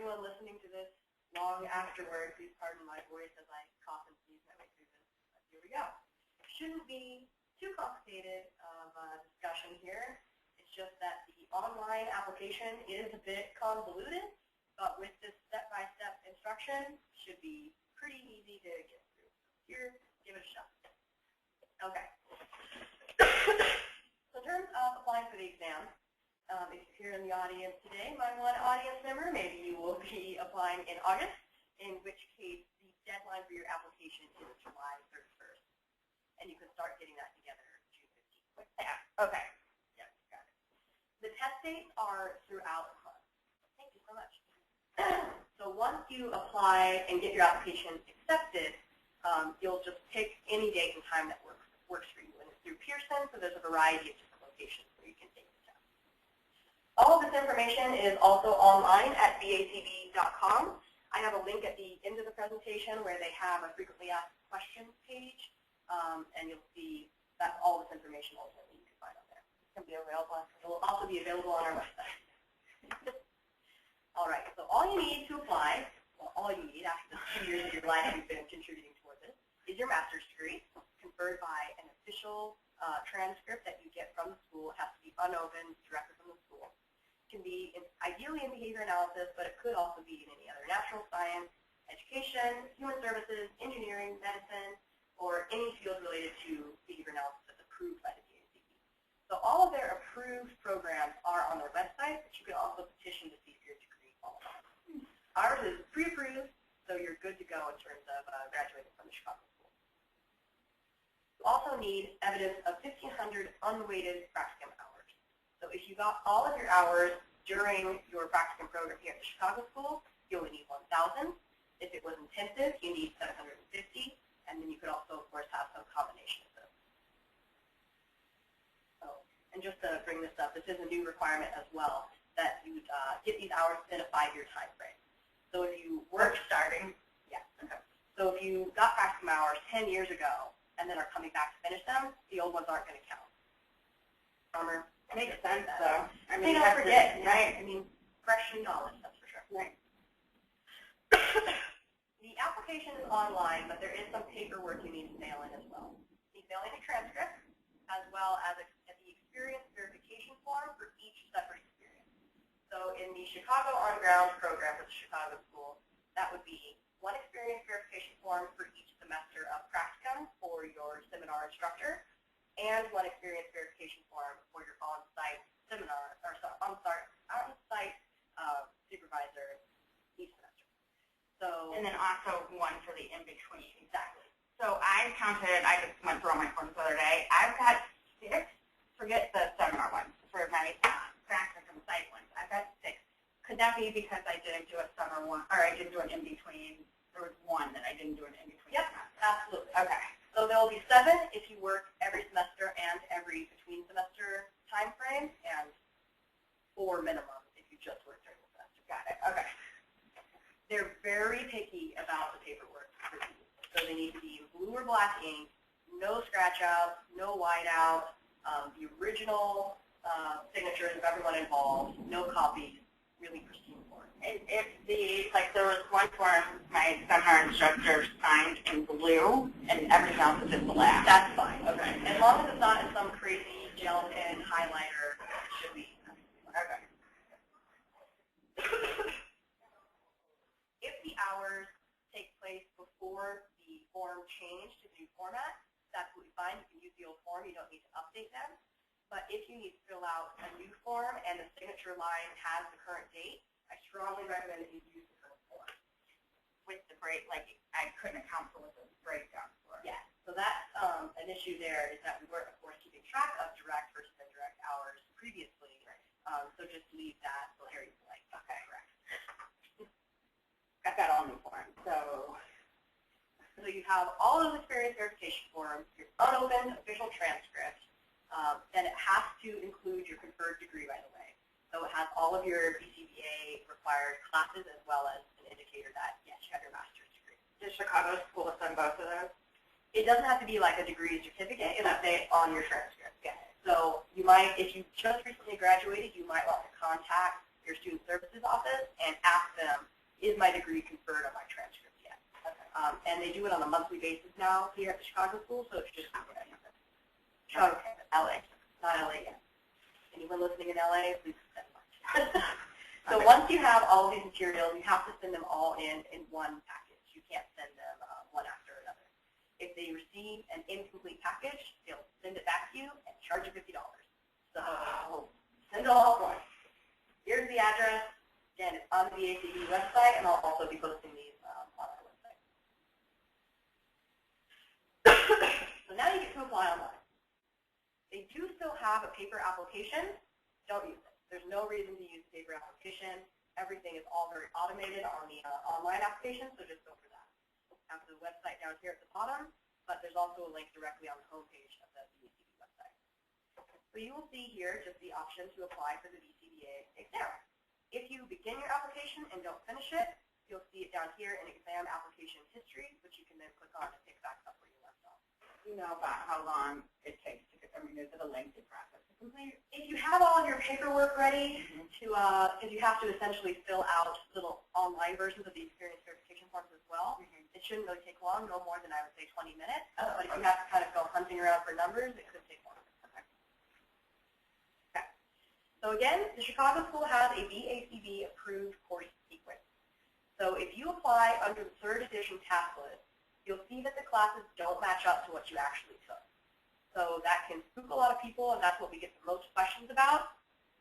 everyone listening to this long afterward, please pardon my voice as I cough and sneeze my way through this. But here we go. Shouldn't be too complicated of a discussion here. It's just that the online application is a bit convoluted, but with this step-by-step instruction, should be pretty easy to get through. Here, give it a shot. Okay. So in terms of applying for the exam, if you're here in the audience today, my one audience member, maybe you will be applying in August, in which case the deadline for your application is July 31st. And you can start getting that together June 15th. Okay. Yep, got it. The test dates are throughout the month. Thank you so much. So once you apply and get your application accepted, you'll just pick any date and time that works for you. And it's through Pearson, so there's a variety of different locations where you can take the test. All of this information is also online at BCBA.com. I have a link at the end of the presentation where they have a frequently asked questions page, and you'll see that all this information ultimately you can find on there. It's going to be available. It will also be available on our website. All right, so all you need to apply, well, all you need after the 2 years of your life you've been contributing towards it, is your master's degree, conferred by an official transcript that you get from the school. It has to be unopened directly from the school. It can be ideally in behavior analysis, but it could also be in any other natural science, education, human services, engineering, medicine, or any field related to behavior analysis that's approved by the BCBA. So all of their approved programs are on their website, but you can also petition to see if your degree qualifies. Ours is pre-approved, so you're good to go in terms of graduating from the Chicago School. You also need evidence of 1,500 unweighted practicum hours. So if you got all of your hours during your practicum program here at the Chicago School, you only need 1,000. If it was intensive, you need 750, and then you could also, of course, have some combination of those. So, and just to bring this up, this is a new requirement as well, that you get these hours within a 5-year time frame. So if you work starting, yeah, okay. So if you got practicum hours 10 years ago and then are coming back to finish them, the old ones aren't going to count. Summer. Makes sense, though. I mean, you don't forget, right? I mean, fresh new knowledge, that's for sure. Right. The application is online, but there is some paperwork you need to mail in as well. You need to mail in a transcript, as well as the experience verification form for each separate experience. So in the Chicago on-ground program with the Chicago School, that would be one experience verification form for each semester of practicum for your seminar instructor, and one experience verification form for your on-site seminar, or sorry, on-site supervisor each semester. So, and then also one for the in-between. Exactly. So I counted, I just went through all my forms the other day. I've got 6, forget the seminar ones, for my practicum site ones. I've got 6. Could that be because I didn't do a summer one, or I didn't do an in-between? There was one that I didn't do an in-between. Yep, absolutely. Okay. So there will be 7 if you work every semester and every between semester time frame, and 4 minimum if you just work during the semester. Got it. Okay. They're very picky about the paperwork for you. So they need to be blue or black ink, no scratch outs, no white out, the original signatures of everyone involved, no copies, really pristine form. If there was one form my seminar instructor signed in blue and everything else is in black. That's fine. Okay. As long as it's not in some crazy gel pen highlighter, it should be. Okay. If the hours take place before the form change to the new format, that's absolutely fine. You can use the old form. You don't need to update them. But if you need to fill out a new form and the signature line has the current date, I strongly recommend that you use the current form. With the break, like I couldn't account for what the breakdown for. Yeah. So that's an issue there is that we weren't, of course, keeping track of direct versus indirect hours previously. Right. So just leave that area blank. Okay. Correct. I've got all new forms. So you have all those experience verification forms, your unopened official transcript. Then it has to include your conferred degree, by the way. So it has all of your BCBA required classes as well as an indicator that, yes, you have your master's degree. Does Chicago School send both of those? It doesn't have to be like a degree certificate. It'll say on your transcript. Yeah. So you might, if you just recently graduated, you might want to contact your student services office and ask them is my degree conferred on my transcript yet? Okay. And they do it on a monthly basis now here at the Chicago School, so it's just Chicago campus, LA, not LA yet. Anyone listening in LA, please send one. So once you have all of these materials, you have to send them all in one package. You can't send them one after another. If they receive an incomplete package, they'll send it back to you and charge you $50. So send it all at once. Here's the address. Again, it's on the BCBA website, and I'll also be posting these on our website. So now you get to apply online. They do still have a paper application. Don't use it. There's no reason to use the paper application. Everything is all very automated on the online application, so just go for that. Have the website down here at the bottom, but there's also a link directly on the homepage of the BCBA website. So you will see here just the option to apply for the BCBA exam. If you begin your application and don't finish it, you'll see it down here in exam application history, which you can then click on to pick back up where you left off. Do you know about how long it takes to get, I mean, is it a lengthy process to complete? If you have all of your paperwork ready because you have to essentially fill out little online versions of the experience verification forms as well, it shouldn't really take long, no more than I would say 20 minutes. But if you have to kind of go hunting around for numbers, it could take longer. Okay. So again, the Chicago School has a BACB approved course sequence. So if you apply under the 3rd edition task list, you'll see that the classes don't match up to what you actually took. So that can spook a lot of people, and that's what we get the most questions about.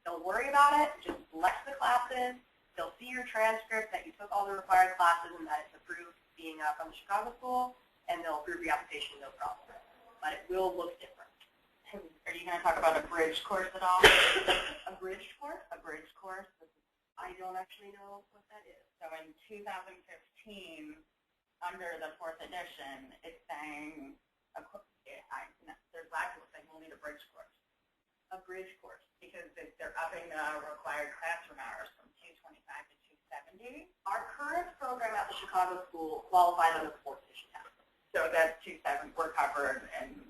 Don't worry about it. Just select the classes. They'll see your transcript that you took all the required classes and that it's approved being from the Chicago School, and they'll approve your application, no problem. But it will look different. Are you going to talk about a bridge course at all? A bridge course? A bridge course? I don't actually know what that is. So in 2015, under the 4th edition, it's saying, there's lots of saying we'll need a bridge course. A bridge course. Because they're upping the required classroom hours from 225 to 270. Our current program at the Chicago School qualifies under the 4th edition task. So that's 270, we're covered, and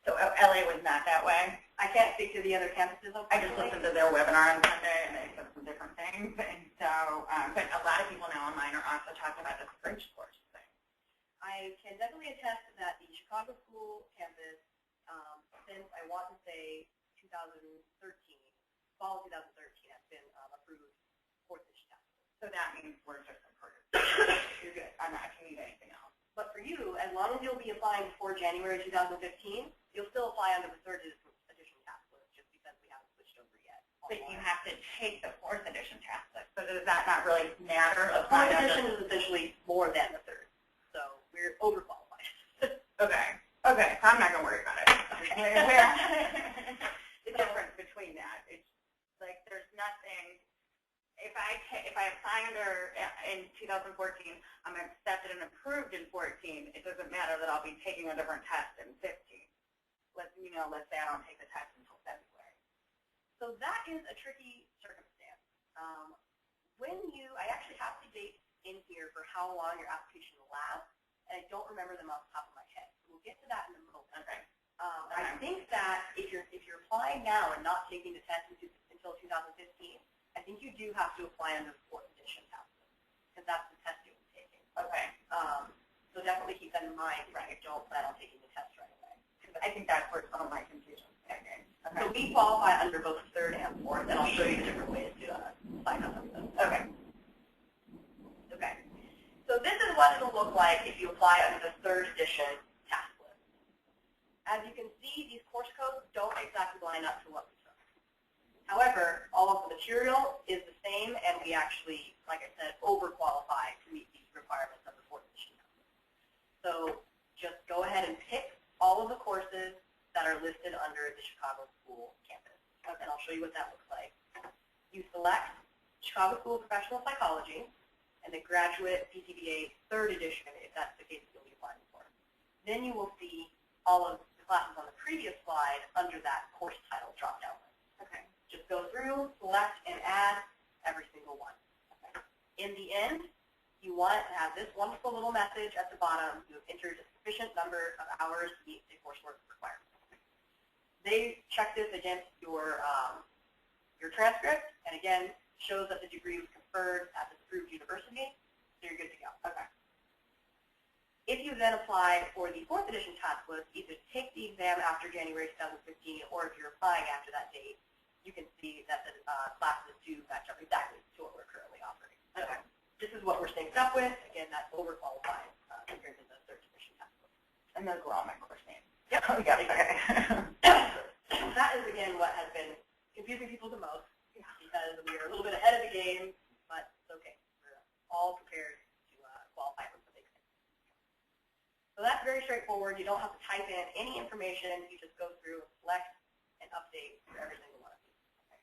so LA was not that way. I can't speak to the other campuses. I just listened to their webinar on Sunday, and they said some different things. And so, but a lot of people now online are also talking about this bridge course thing. I can definitely attest that the Chicago School campus, since I want to say 2013, fall of 2013, has been approved 4th edition task. So that means we're just approved. You're good. I'm not going to need anything else. But for you, as long as you'll be applying before January 2015, you'll still apply under the 3rd edition task list just because we haven't switched over yet. But you have to take the 4th edition task list. So does that not really matter? The 4th edition is essentially more than the 3rd. So we're overqualified. Okay. Okay. So I'm not going to worry about it. Okay. The difference between that, it's like there's nothing. If I apply under in 2014, I'm accepted and approved in 14. It doesn't matter that I'll be taking a different test in 15. Let's say I don't take the test until February. So that is a tricky circumstance. I actually have the dates in here for how long your application will last, and I don't remember them off the top of my head. So we'll get to that in a moment. Okay. I think that if you're applying now and not taking the test until 2015. I think you do have to apply under the 4th edition task list because that's the test you'll be taking. Okay. So definitely keep that in mind if you don't plan on taking the test right away. Because I think that's where some of my confusion is. Okay. So we qualify under both 3rd and 4th, and I'll show you different ways to sign up with them. Okay. Okay. So this is what it'll look like if you apply under the 3rd edition task list. As you can see, these course codes don't exactly line up to what we took. However, all of the material is the same, and we actually, like I said, overqualify to meet the requirements of the 4th edition. So just go ahead and pick all of the courses that are listed under the Chicago School campus, and I'll show you what that looks like. You select Chicago School of Professional Psychology and the Graduate BCBA 3rd edition, if that's the case that you'll be applying for. Then you will see all of the classes on the previous slide under that course title drop-down list. Okay. Just go through, select, and add every single one. Okay. In the end, you want to have this wonderful little message at the bottom. You have entered a sufficient number of hours to meet the coursework requirements. They check this against your transcript, and again, shows that the degree was confirmed confers at the approved university, so you're good to go. Okay. If you then apply for the 4th edition task list, either take the exam after January 2015, or if you're applying after that date, you can see that the classes do match up exactly to what we're currently offering. Okay. This is what we're synced up with. Again, that's overqualified compared to the 3rd edition task list. And those were all my course names. Yep. Oh, yeah, okay. That is, again, what has been confusing people the most, because we are a little bit ahead of the game, but it's okay. We're all prepared to qualify for the exam. So that's very straightforward. You don't have to type in any information. You just go through and select and update for every single one of these. Okay.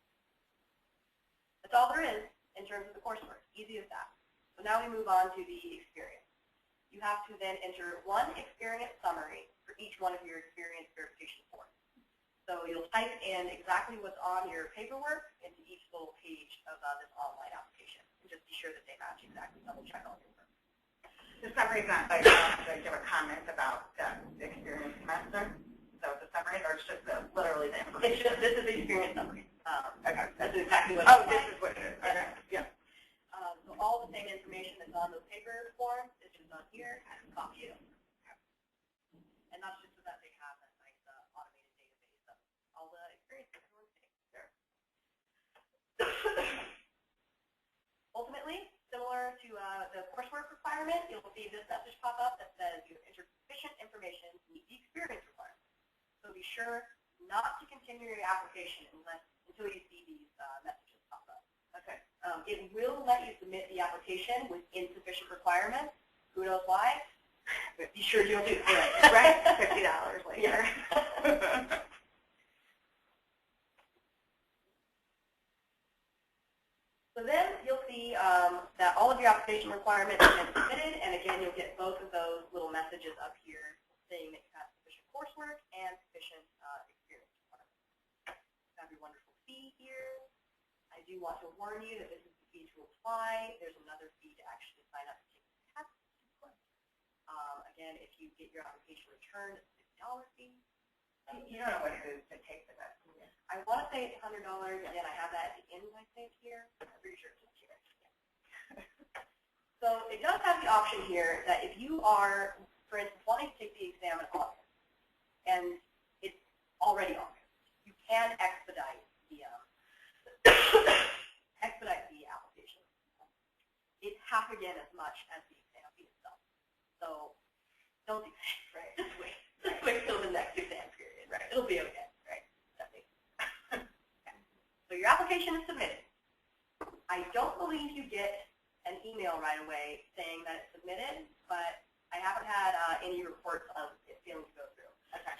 That's all there is in terms of the coursework. Easy as that. So now we move on to the experience. You have to then enter one experience summary for each one of your experience verification forms. So you'll type in exactly what's on your paperwork into each little page of this online application, and just be sure that they match exactly. Double check all your work. The summary is not like give a comment about the experience semester. So the summary, or it's just literally the information. It's just this is the experience summary. Okay, that's exactly what. Oh, this is what it is. Okay. Yeah. So all the same information that's on those paper forms is just on here, and copy it over. And that's just so that they have that nice automated database of all the experience that everyone's taking. Sure. Ultimately, similar to the coursework requirement, you'll see this message pop up that says you have entered sufficient information to meet the experience requirement. So be sure not to continue your application until you see these messages pop up. Okay. It will let you submit the application with insufficient requirements. Who knows why? But be sure you don't do it. Right? $50 later. So then you'll see that all of your application requirements have been submitted, and again, you'll get both of those little messages up here saying that you have sufficient coursework and sufficient experience requirements. You have your wonderful fee here. I do want to warn you that this is the fee to apply. There's another fee to actually sign up to take the test. Again, if you get your application returned, it's a $50 fee. You don't know what it is to take the test. I want to say it's $100. Again, I have that at the end, I think, here. I'm pretty sure it's here. Yeah. So it does have the option here that if you are, for instance, wanting to take the exam in August, and it's already August, you can expedite the application. It's half again as much as the exam fee itself. So don't do that, right? Just wait. Just wait till the next exam period. Right. It'll be okay, right? Okay. So your application is submitted. I don't believe you get an email right away saying that it's submitted, but I haven't had any reports of it failing to go through. Okay.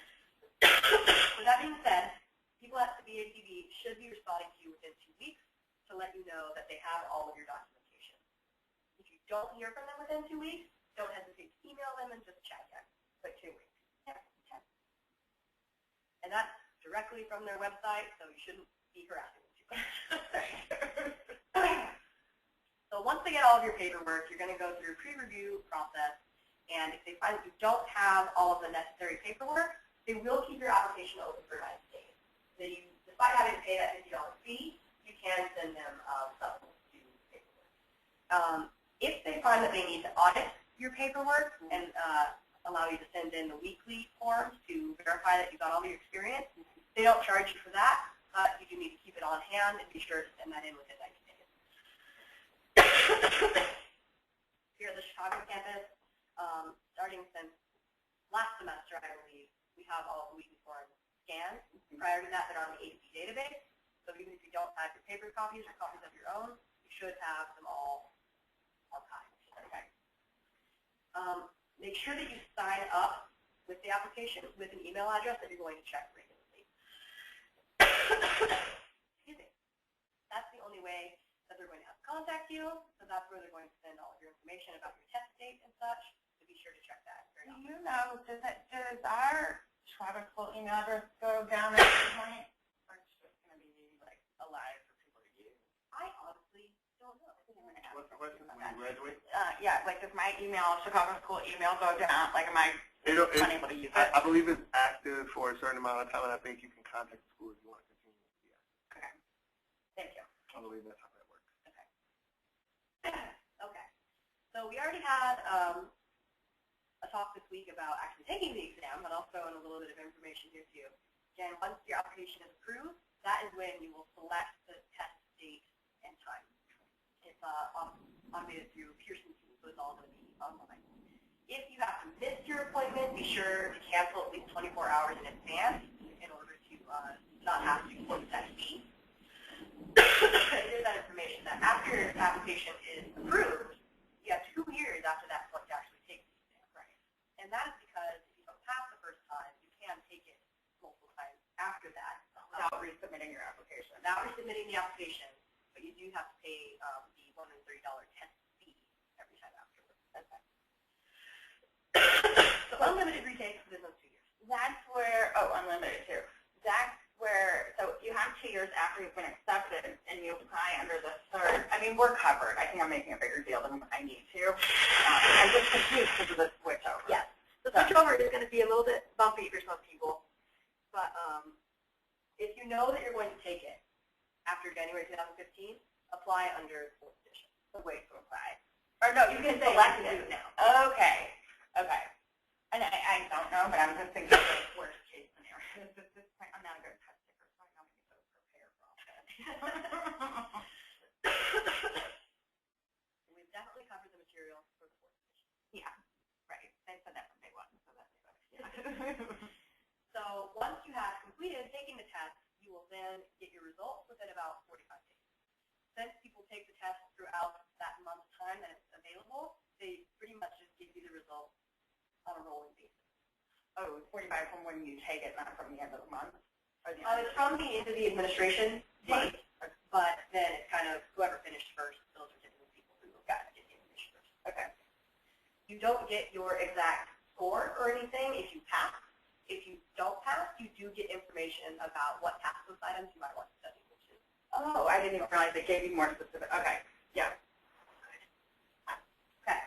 With that being said, people at the BCBA should be responding to you within 2 weeks to let you know that they have all of your documentation. If you don't hear from them within 2 weeks, don't hesitate to email them and just check in. But 2 weeks. Yeah. And that's directly from their website, so you shouldn't be harassing them too much. So once they get all of your paperwork, you're going to go through a pre-review process, and if they find that you don't have all of the necessary paperwork, they will keep your application open for 90 days. So you, despite having to pay that $50 fee, you can send them supplements to paperwork. If they find that they need to audit your paperwork and allow you to send in the weekly forms to verify that you got all your experience, they don't charge you for that, but you do need to keep it on hand and be sure to send that in within 90 days. Here at the Chicago campus, starting since last semester, I believe, we have all of the weekly forms scanned. Prior to that, they're on the ADP database. So even if you don't have your paper copies or copies of your own, you should have them all archived. Okay. Make sure that you sign up with the application with an email address that you're going to check regularly. Excuse me. That's the only way that they're going to have to contact you, so that's where they're going to send all of your information about your test date and such, so be sure to check that. Do you know, does our Chicago school email address go down at this point, or it's just going to be like alive for people to use? I honestly don't know. What's the question? When you graduate? Yeah, like does my email, Chicago school email, go down? Like, am I unable to use it? I believe it's active for a certain amount of time, and I think you can contact the school if you want to continue. Yeah. Okay. Thank you. I believe that's how that works. Okay. So we already had a talk this week about actually taking the exam, but also in a little bit of information here too. Again, once your application is approved, that is when you will select the test date and time. It's automated through Pearson Teams, so it's all going to be online. If you have to miss your appointment, be sure to cancel at least 24 hours in advance in order to not have to pay that fee. It is that information that after your application is approved, you have 2 years after that point to actually take the exam. Right. And that is because if you don't pass the first time, you can take it multiple times after that. Without resubmitting your application. Without resubmitting the application, but you do have to pay the $130 test fee every time afterwards. Okay. So unlimited retakes within those 2 years. That's where, unlimited too. That's where, so you have 2 years after you've been accepted and you apply under the third. I mean, we're covered. I think I'm making a bigger deal than I need to. I'm just confused because of the switch over. Yes. The switch over is going to be a little bit bumpy for some people, but if you know that you're going to take it after January 2015, apply under the 4th edition. The way to apply. Or no, you can select it now. Okay. Okay. And I don't know, but I'm just thinking of the worst case scenario. At this point, I'm not a good test taker, so I don't need to prepare for all that. We've definitely covered the material for the 4th edition. Yeah. Right. They said that from day one, so that's good. So once you have completed taking the test, you will then get your results within about 45 days. Since people take the test throughout that month's time that it's available, they pretty much just give you the results on a rolling basis. Oh, 45 from when you take it, not from the end of the month? Or the It's from the end of the administration date, but then it's kind of whoever finished first, those are typically people who got to get the information first. Okay. You don't get your exact score or anything if you pass. If you don't pass, you do get information about what task list items you might want to study, which is. Oh, I didn't even realize they gave you more specific. Okay. Yeah. Okay.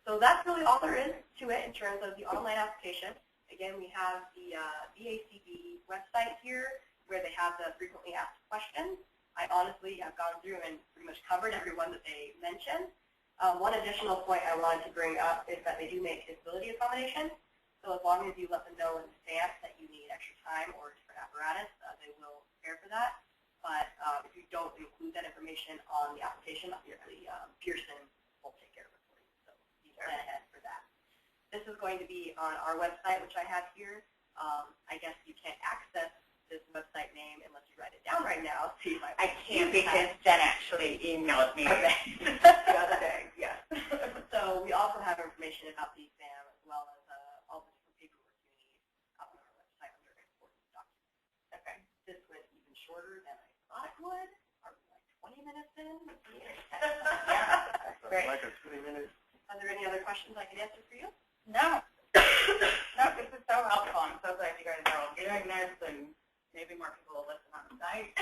So that's really all there is to it in terms of the online application. Again, we have the BACB website here where they have the frequently asked questions. I honestly have gone through and pretty much covered every one that they mentioned. One additional point I wanted to bring up is that they do make disability accommodations. So as long as you let them know in advance that you need extra time or different apparatus, they will prepare for that. But if you don't include that information on the application, obviously Pearson will take care of it for you. So be plan ahead for that. This is going to be on our website, which I have here. I guess you can't access this website name unless you write it down right now. So I can't because Jen actually emailed me the other day. Yes. So we also have information about the exam as well as all the different paperwork you need up on our website under important documents. Okay. This went even shorter than I thought it would. Are we like 20 minutes in? Yeah. Great. Like a 20 minutes. Are there any other questions I can answer for you? No. No, this is so helpful. I'm so glad you guys are all doing this, and maybe more people will listen on the site.